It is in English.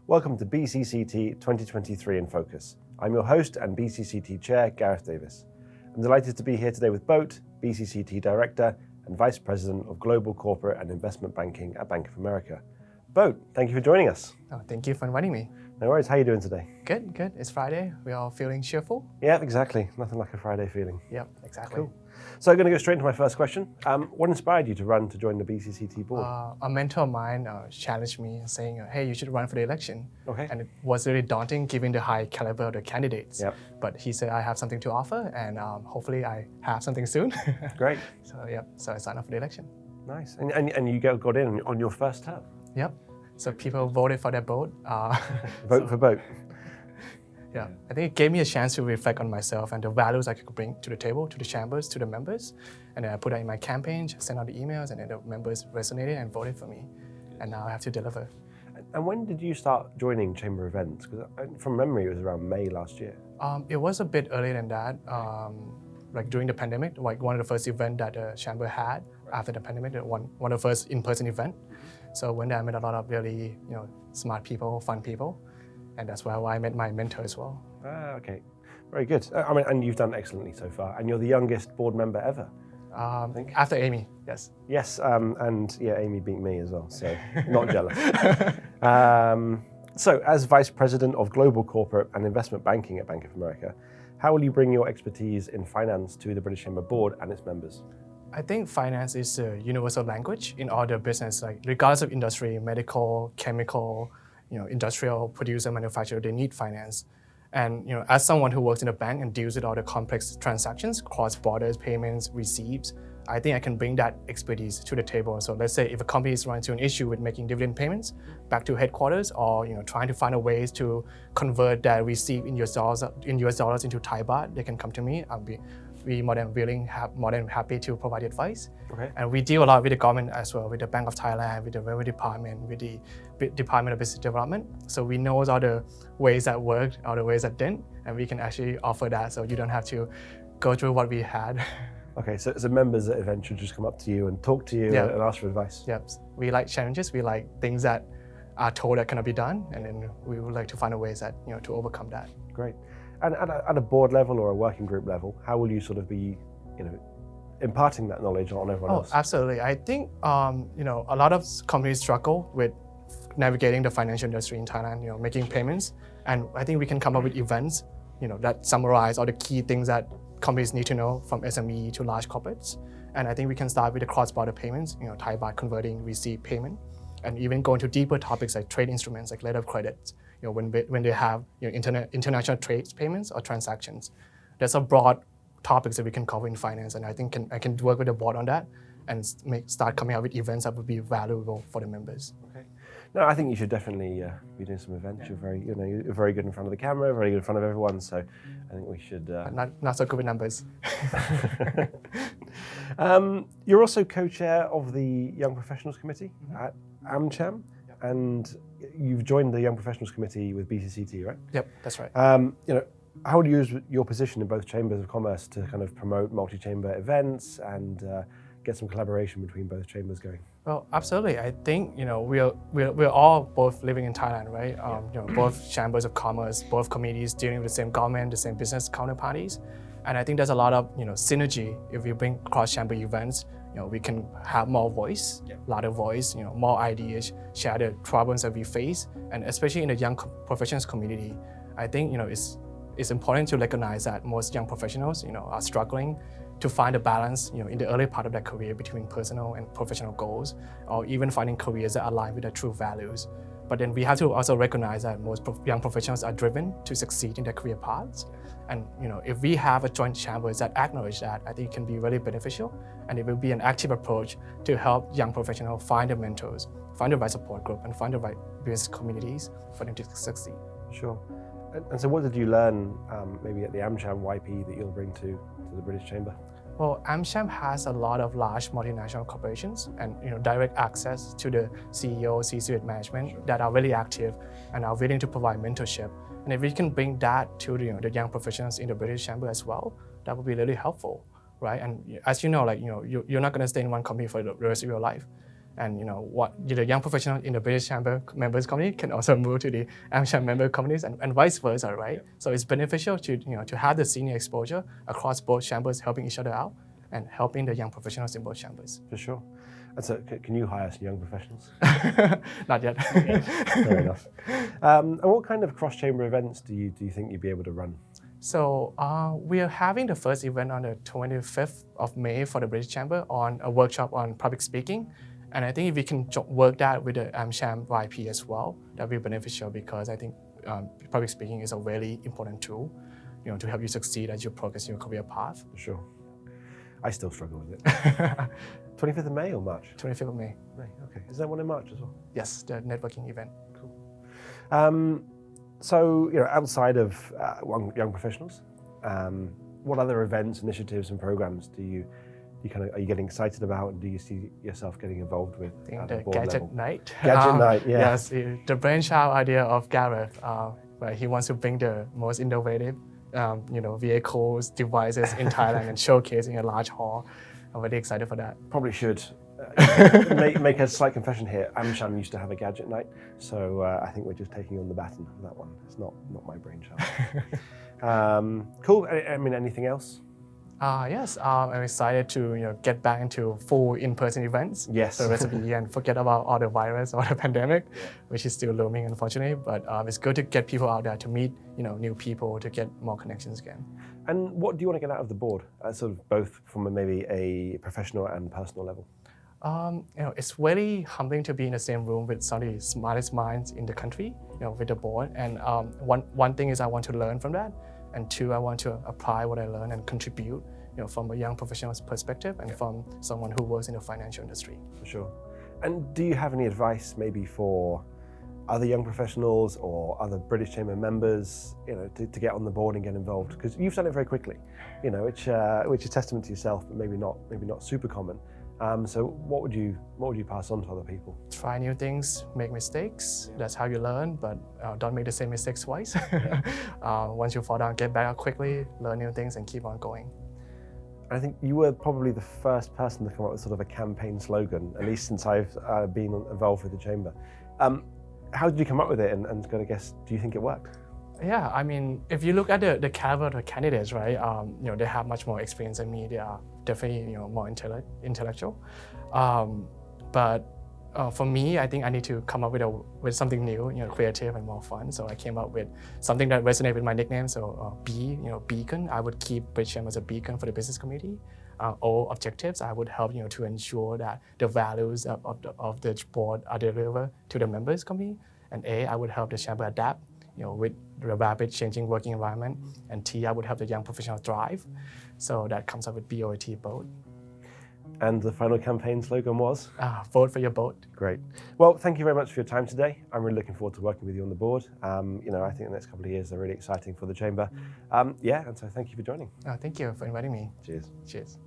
Welcome to BCCT 2023 in Focus. I'm your host and BCCT Chair, Gareth Davies. I'm delighted to be here today with Boat, BCCT Director and Vice President of Global Corporate and Investment Banking at Bank of America. Boat, thank you for joining us. Oh, thank you for inviting me. No worries, how are you doing today? Good. It's Friday. We're all feeling cheerful. Yeah, exactly. Nothing like a Friday feeling. Yep, exactly. Cool. So I'm going to go straight into my first question. What inspired you to run to join the BCCT board? A mentor of mine challenged me saying, hey, you should run for the election. Okay. And it was really daunting given the high caliber of the candidates. Yep. But he said, I have something to offer and hopefully I have something soon. Great. So I signed up for the election. Nice. And you got in on your first term? Yep. So people voted for their vote. Vote for Boat. Yeah, I think it gave me a chance to reflect on myself and the values I could bring to the table, to the chambers, to the members. And then I put that in my campaign, sent out the emails, and then the members resonated and voted for me. And now I have to deliver. And when did you start joining chamber events? Because from memory, it was around May last year. It was a bit earlier than that. Like during the pandemic, like one of the first events that the chamber had after the pandemic, one of the first in-person event. So when I met a lot of really, smart people, fun people. And that's why I met my mentor as well. Okay, very good. And you've done excellently so far. And you're the youngest board member ever, I think. After Amy, yes. Yes, and yeah, Amy beat me as well, so not jealous. So as Vice President of Global Corporate and Investment Banking at Bank of America, how will you bring your expertise in finance to the British Chamber Board and its members? I think finance is a universal language in all the business, like regardless of industry, medical, chemical, industrial, producer, manufacturer, they need finance. And as someone who works in a bank and deals with all the complex transactions, cross-borders, payments, receipts, I think I can bring that expertise to the table. So let's say if a company is running into an issue with making dividend payments back to headquarters, or trying to find a ways to convert that receipt in US dollars into Thai baht, they can come to me. I'll be more than happy to provide advice. Okay. And we deal a lot with the government as well, with the Bank of Thailand, with the Revenue Department, with the Department of Business Development. So we know all the ways that worked, all the ways that didn't, and we can actually offer that so you don't have to go through what we had. Okay, so members at events should just come up to you and talk to you and ask for advice. Yep. We like challenges, we like things that are told that cannot be done, and then we would like to find a ways that, to overcome that. Great. And at a board level or a working group level, how will you sort of be, imparting that knowledge on everyone else? Absolutely. I think, a lot of companies struggle with navigating the financial industry in Thailand, making payments. And I think we can come up with events, that summarize all the key things that companies need to know from SME to large corporates. And I think we can start with the cross-border payments, Thai baht converting, receipt payment, and even go into deeper topics like trade instruments, like letter of credit, when they have international trade payments or transactions. There's a broad topics that we can cover in finance, and I think I can work with the board on that and start coming out with events that would be valuable for the members. Okay. No, I think you should definitely be doing some events. You're very good in front of the camera, very good in front of everyone. So I think we should. Not so good with numbers. You're also co-chair of the Young Professionals Committee at AmCham, and you've joined the Young Professionals Committee with BCCT, right? Yep, that's right. How would you use your position in both chambers of commerce to kind of promote multi-chamber events and get some collaboration between both chambers going? Well, absolutely. I think we're all both living in Thailand, right? Both chambers of commerce, both committees dealing with the same government, the same business counterparties, and I think there's a lot of synergy if we bring cross-chamber events. We can have more voice, louder voice, more ideas, share the problems that we face, and especially in the young professionals community, I think it's important to recognize that most young professionals are struggling to find a balance in the early part of their career between personal and professional goals, or even finding careers that align with their true values. But then we have to also recognize that most young professionals are driven to succeed in their career paths. And if we have a joint chambers that acknowledge that, I think it can be really beneficial, and it will be an active approach to help young professionals find their mentors, find the right support group, and find the right business communities for them to succeed. Sure. And so what did you learn maybe at the AmCham YP that you'll bring to the British Chamber? Well, AmCham has a lot of large multinational corporations and direct access to the CEO, C-suite management that are really active and are willing to provide mentorship. And if we can bring that to the young professionals in the British Chamber as well, that would be really helpful, right? And as you're not going to stay in one company for the rest of your life. And what the young professional in the British Chamber members community can also move to the AmCham member communities and vice versa, right? So it's beneficial to have the senior exposure across both chambers, helping each other out and helping the young professionals in both chambers. For sure. And so, can you hire some young professionals? Not yet. Fair enough. And what kind of cross-chamber events do you think you'd be able to run? So we are having the first event on the 25th of May for the British Chamber on a workshop on public speaking. And I think if we can work that with the AmCham YP as well, that will be beneficial because I think public speaking is a very important tool, to help you succeed as you progress your career path. For sure. I still struggle with it. 25th of May or March? 25th of May. May, okay. Is there one in March as well? Yes, the networking event. Cool. So, outside of young professionals, what other events, initiatives, and programs are you getting excited about, and do you see yourself getting involved with? I think at the board Gadget level? Night. Gadget Night, yeah. Yes, the brainchild idea of Gareth, where he wants to bring the most innovative, vehicles, devices in Thailand and showcase in a large hall. I'm very excited for that. Probably should make a slight confession here. AmCham used to have a Gadget Night, so I think we're just taking on the baton for that one. It's not my brainchild. Cool. I mean, anything else? Yes, I'm excited to get back into full in-person events Yes. for the rest of the year and forget about all the virus or the pandemic, which is still looming, unfortunately. But it's good to get people out there to meet new people, to get more connections again. And what do you want to get out of the board, sort of both from maybe a professional and personal level? It's very humbling to be in the same room with some of the smartest minds in the country, with the board. And one thing is I want to learn from that. And two, I want to apply what I learn and contribute, from a young professional's perspective and from someone who works in the financial industry. For sure. And do you have any advice maybe for other young professionals or other British Chamber members, to get on the board and get involved? Because you've done it very quickly, which is testament to yourself, but maybe not super common. So what would you pass on to other people? Try new things, make mistakes. That's how you learn, but don't make the same mistakes twice. Once you fall down, get back up quickly, learn new things, and keep on going. I think you were probably the first person to come up with sort of a campaign slogan, at least since I've been involved with the Chamber. How did you come up with it, and kind of guess, do you think it worked? Yeah, I mean, if you look at the caliber of the candidates, right, they have much more experience than me. They are definitely, more intellectual. But for me, I think I need to come up with something new, creative and more fun. So I came up with something that resonated with my nickname. So Beacon. I would keep British Chamber as a beacon for the business community. O, objectives. I would help, to ensure that the values of the board are delivered to the members community. And A, I would help the Chamber adapt, with the rapid changing working environment. And T, I would help the young professional thrive. So that comes up with BOT, Boat. And the final campaign slogan was? Vote for your boat. Great. Well, thank you very much for your time today. I'm really looking forward to working with you on the board. I think the next couple of years are really exciting for the Chamber. And so thank you for joining. Thank you for inviting me. Cheers. Cheers.